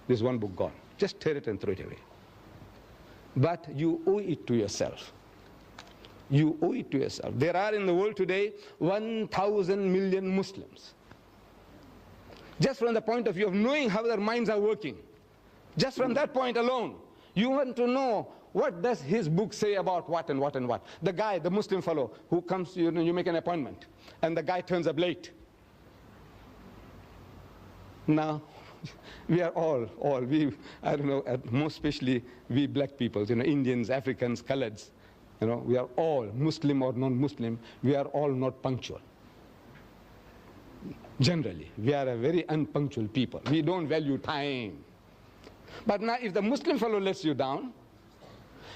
This one book gone. Just tear it and throw it away. But you owe it to yourself. You owe it to yourself. There are in the world today 1,000 million Muslims. Just from the point of view of knowing how their minds are working, just from that point alone, you want to know what does his book say about what and what and what. The guy, the Muslim fellow who comes, you make an appointment, and the guy turns up late. Now, we are all, I don't know, most especially we black people, Indians, Africans, Coloreds, we are all, Muslim or non-Muslim, we are all not punctual. Generally, we are a very unpunctual people. We don't value time. But now, if the Muslim fellow lets you down,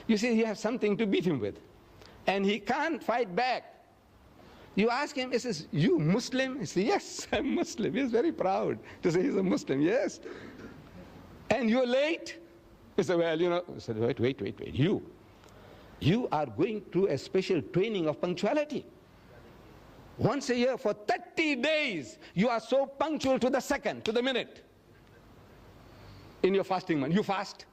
you see, you have something to beat him with. And he can't fight back. You ask him, he says, you Muslim? He says, yes, I'm Muslim. He's very proud to say he's a Muslim, yes. And you're late? He said, well, he said, wait. You are going through a special training of punctuality. Once a year for 30 days, you are so punctual to the second, to the minute. In your fasting month, you fast?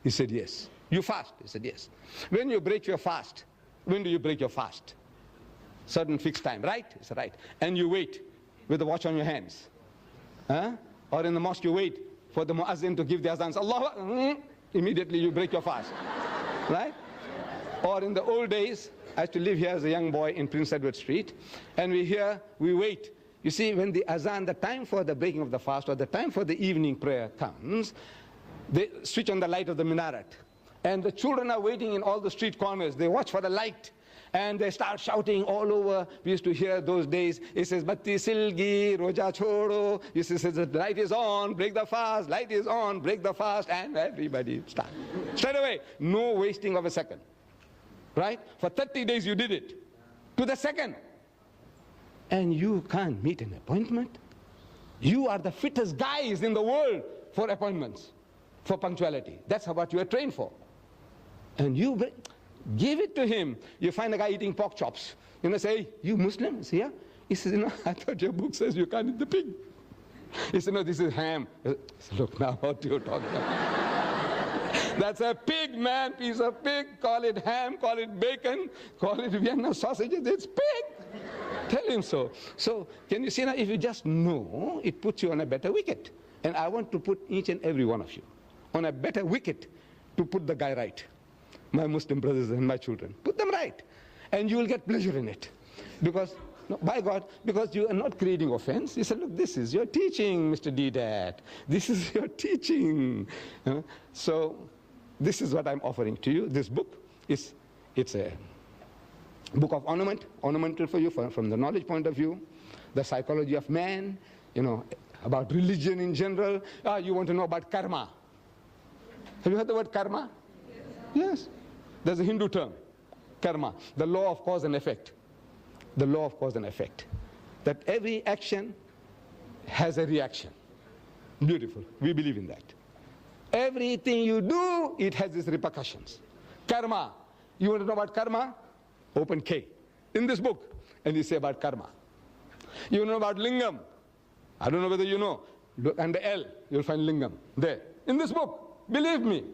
He said, yes. You fast? He said, yes. When you break your fast, when do you break your fast? Certain fixed time, right? He said, right. And you wait with the watch on your hands. Huh? Or in the mosque you wait for the muazzin to give the azans. Allah, immediately you break your fast. Right? Or in the old days, I used to live here as a young boy in Prince Edward Street, and we wait. You see, when the azan, the time for the breaking of the fast or the time for the evening prayer comes, they switch on the light of the minaret. And the children are waiting in all the street corners. They watch for the light. And they start shouting all over. We used to hear those days. It says, Batti Silgi, Roja Chodo. You see, says, the light is on, break the fast. Light is on, break the fast. And everybody starts. Straight away. No wasting of a second. Right? For 30 days you did it. To the second. And you can't meet an appointment. You are the fittest guys in the world for appointments, for punctuality. That's what you are trained for. And you give it to him. You find a guy eating pork chops. Say, hey, you Muslim? He says, yeah. He says, I thought your book says you can't eat the pig. He said, no, this is ham. I said, look, now what you're talking about. That's a pig, man, piece of pig. Call it ham, call it bacon, call it Vienna sausages. It's pig. Tell him so. So, can you see now, if you just know, it puts you on a better wicket. And I want to put each and every one of you on a better wicket to put the guy right. My Muslim brothers and my children. Put them right. And you will get pleasure in it. Because, no, by God, because you are not creating offense. You say, look, this is your teaching, Mr. Deedat. This is your teaching. So, this is what I'm offering to you. This book, it's a book of ornamental for you from the knowledge point of view, the psychology of man, about religion in general. You want to know about karma. Have you heard the word karma? Yes. There's a Hindu term, karma, the law of cause and effect. The law of cause and effect. That every action has a reaction. Beautiful. We believe in that. Everything you do, it has its repercussions. Karma. You want to know about karma? Open K in this book, and you say about karma. You want to know about lingam? I don't know whether you know. Look under L, you'll find lingam there. In this book, believe me.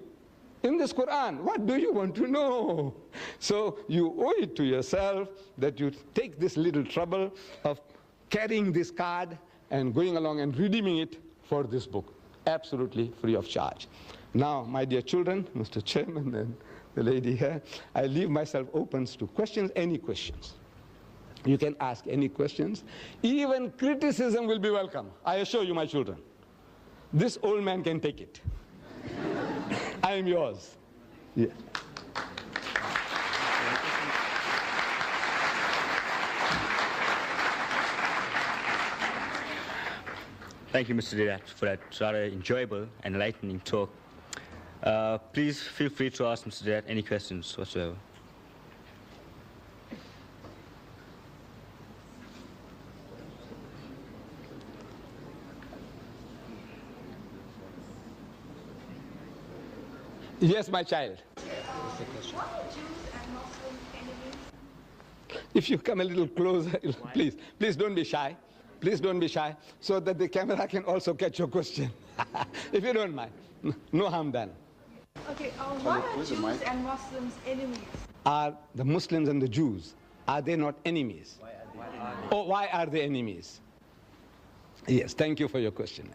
In this Quran, what do you want to know? So you owe it to yourself that you take this little trouble of carrying this card and going along and redeeming it for this book, absolutely free of charge. Now, my dear children, Mr. Chairman and the lady here, I leave myself open to questions, any questions. You can ask any questions. Even criticism will be welcome. I assure you, my children. This old man can take it. I am yours. Yeah. Thank you, Mr. Deedat, for that rather enjoyable and enlightening talk. Please feel free to ask Mr. Deedat any questions whatsoever. Yes, my child. If you come a little closer, please don't be shy. Please don't be shy, so that the camera can also catch your question. If you don't mind. No harm done. Okay, why are Jews and Muslims enemies? Are the Muslims and the Jews, are they not enemies? Why are they enemies? Yes, thank you for your question.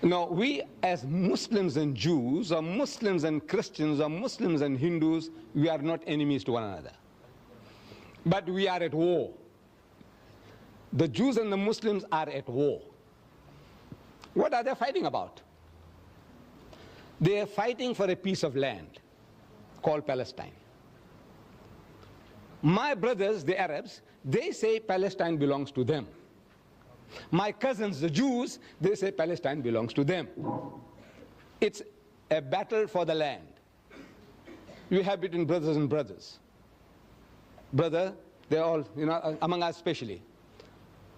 Now, we as Muslims and Jews, or Muslims and Christians, or Muslims and Hindus, we are not enemies to one another. But we are at war. The Jews and the Muslims are at war. What are they fighting about? They are fighting for a piece of land called Palestine. My brothers, the Arabs, they say Palestine belongs to them. My cousins, the Jews, they say Palestine belongs to them. It's a battle for the land. You have between brothers and brothers. Brother, they're all, among us especially.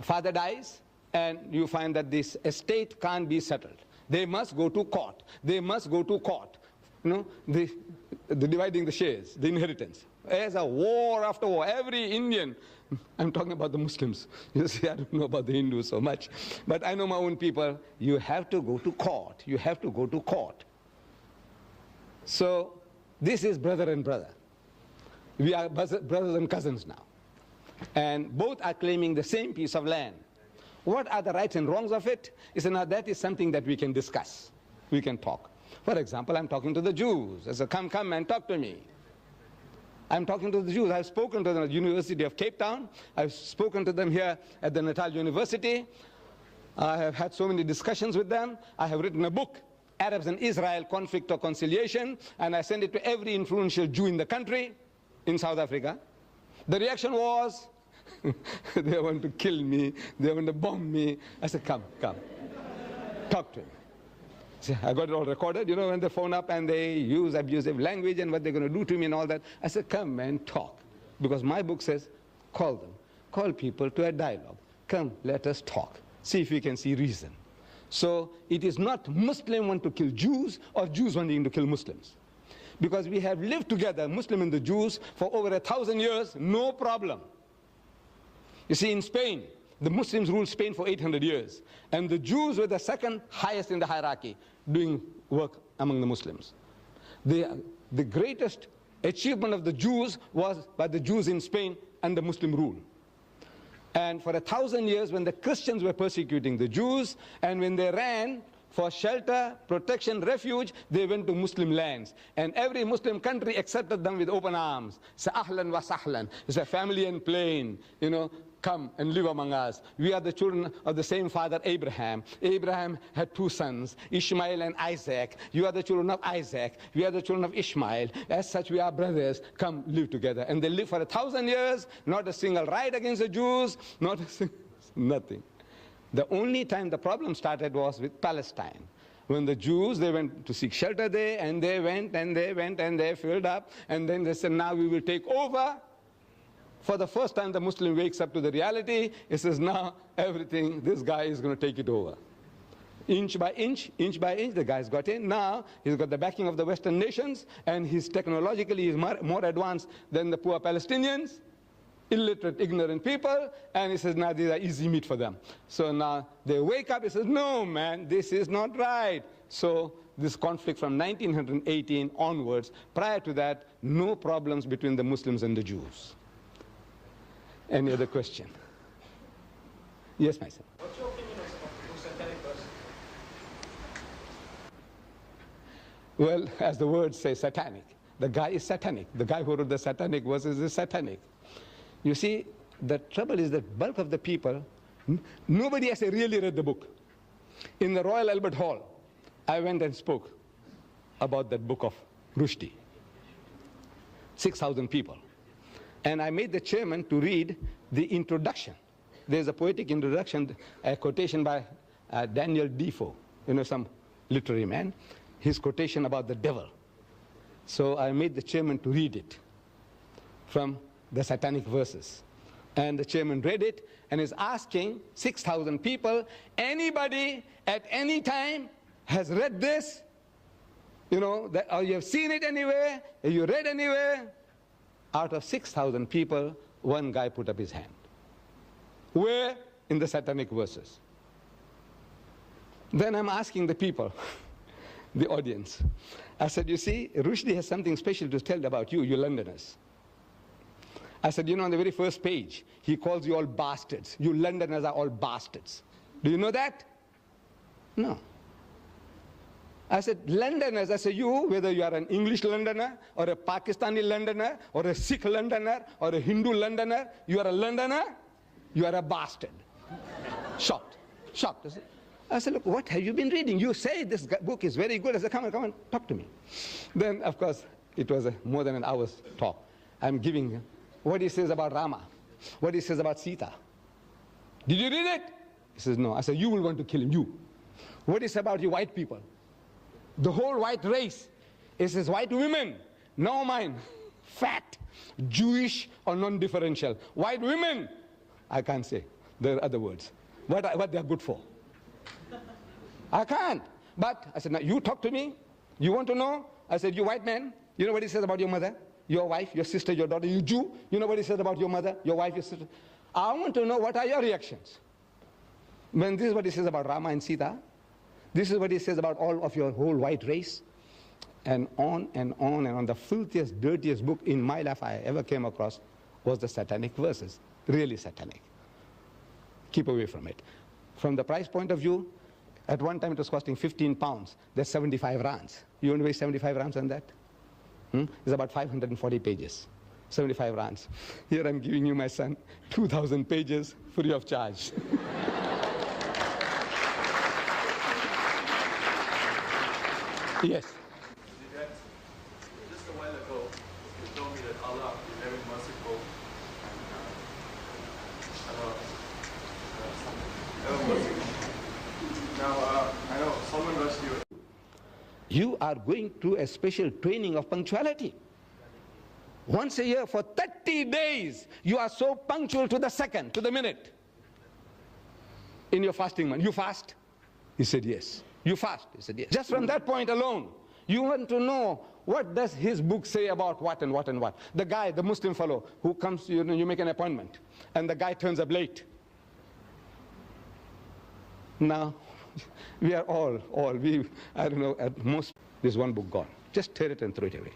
Father dies, and you find that this estate can't be settled. They must go to court. They must go to court. The dividing the shares, the inheritance. There's a war after war. Every Indian, I'm talking about the Muslims. You see, I don't know about the Hindus so much. But I know my own people. You have to go to court. You have to go to court. So this is brother and brother. We are brothers and cousins now. And both are claiming the same piece of land. What are the rights and wrongs of it? Now that is something that we can discuss. We can talk. For example, I'm talking to the Jews. I said, come and talk to me. I'm talking to the Jews. I've spoken to them at the University of Cape Town. I've spoken to them here at the Natal University. I have had so many discussions with them. I have written a book, Arabs and Israel, Conflict or Conciliation, and I sent it to every influential Jew in the country, in South Africa. The reaction was, they want to kill me, they want to bomb me. I said, come, talk to him. So I got it all recorded, when they phone up and they use abusive language and what they're going to do to me and all that. I said, come and talk. Because my book says, call them. Call people to a dialogue. Come, let us talk. See if we can see reason. So it is not Muslim want to kill Jews or Jews wanting to kill Muslims. Because we have lived together, Muslim and the Jews, for over 1,000 years, no problem. You see, in Spain, the Muslims ruled Spain for 800 years. And the Jews were the second highest in the hierarchy, doing work among the Muslims. The greatest achievement of the Jews was by the Jews in Spain under Muslim rule. And for 1,000 years, when the Christians were persecuting the Jews, and when they ran for shelter, protection, refuge, they went to Muslim lands. And every Muslim country accepted them with open arms. Say, ahlan wa sahlan. It's a family and plain, come and live among us. We are the children of the same father, Abraham. Abraham had 2 sons, Ishmael and Isaac. You are the children of Isaac. We are the children of Ishmael. As such, we are brothers. Come live together. And they lived for 1,000 years, not a single riot against the Jews, not a single, nothing. The only time the problem started was with Palestine. When the Jews, they went to seek shelter there, and they went, and they filled up, and then they said, now we will take over. For the first time, the Muslim wakes up to the reality. He says, now everything, this guy is going to take it over. Inch by inch, the guy's got in. Now, he's got the backing of the Western nations, and he's technologically is more advanced than the poor Palestinians, illiterate, ignorant people, and he says, now these are easy meat for them. So now they wake up, he says, no, man, this is not right. So this conflict from 1918 onwards, prior to that, no problems between the Muslims and the Jews. Any other question? Yes, my son. What's your opinion of the satanic person? Well, as the word says, satanic. The guy is satanic. The guy who wrote the satanic verses is satanic. You see, the trouble is that bulk of the people, nobody has really read the book. In the Royal Albert Hall, I went and spoke about that book of Rushdie. 6,000 people. And I made the chairman to read the introduction. There's a poetic introduction, a quotation by Daniel Defoe, some literary man, his quotation about the devil. So I made the chairman to read it from the satanic verses. And the chairman read it and is asking 6,000 people, anybody at any time has read this? Or you have seen it anywhere? Have you read anywhere? Out of 6,000 people, one guy put up his hand. Where? in the satanic verses. Then I'm asking the people, the audience. I said, you see, Rushdie has something special to tell about you, you Londoners. I said, you know, on the very first page, he calls you all bastards. You Londoners are all bastards. Do you know that? No. I said, Londoners, I said, you, whether you are an English Londoner, or a Pakistani Londoner, or a Sikh Londoner, or a Hindu Londoner, you are a Londoner, you are a bastard. Shocked. Shocked. I said, look, what have you been reading? You say this book is very good. I said, come on, talk to me. Then, of course, it was more than an hour's talk. I'm giving what he says about Rama, what he says about Sita. Did you read it? He says, no. I said, you will want to kill him, you. What is about you white people? The whole white race. It says white women, no mine, fat, Jewish or non-differential. White women, I can't say. There are other words. What they are good for. I can't. But I said, now you talk to me. You want to know? I said, you white man, you know what he says about your mother, your wife, your sister, your daughter, you Jew, you know what he says about your mother, your wife, your sister. I want to know what are your reactions. When this is what he says about Rama and Sita, this is what he says about all of your whole white race, and on and on and on. The filthiest, dirtiest book in my life I ever came across was the satanic verses. Really satanic. Keep away from it. From the price point of view, at one time it was costing 15 pounds. That's 75 rands. You want to waste 75 rands on that? It's about 540 pages. 75 rands. Here I'm giving you, my son, 2,000 pages free of charge. Yes. Deedat, just a while ago, you told me that Allah is very merciful and ever merciful. Now, I know someone rushed you. You are going through a special training of punctuality. Once a year for 30 days, you are so punctual to the second, to the minute. In your fasting month, you fast? He said yes. You fast? He said yes. Just from that point alone, you want to know what does his book say about what and what and what. The guy, the Muslim fellow who comes to you, you make an appointment, and the guy turns up late. Now, we are I don't know, at most, there's one book gone. Just tear it and throw it away.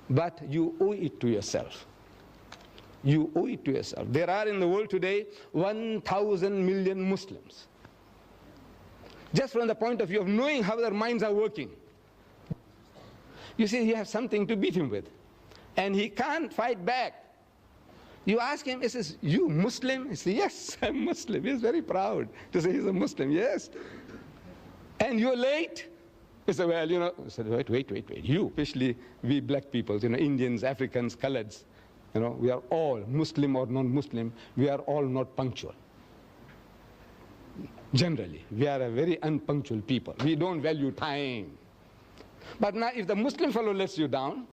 But you owe it to yourself. You owe it to yourself. There are in the world today 1,000 million Muslims. Just from the point of view of knowing how their minds are working. You see, you have something to beat him with. And he can't fight back. You ask him, he says, you Muslim? He says, yes, I'm Muslim. He's very proud to say he's a Muslim, yes. And you're late? He said, well, you know, I said, wait. You, especially we black people, you know, Indians, Africans, coloreds, you know, we are all, Muslim or non-Muslim, we are all not punctual. Generally, we are a very unpunctual people. We don't value time. But now, if the Muslim fellow lets you down,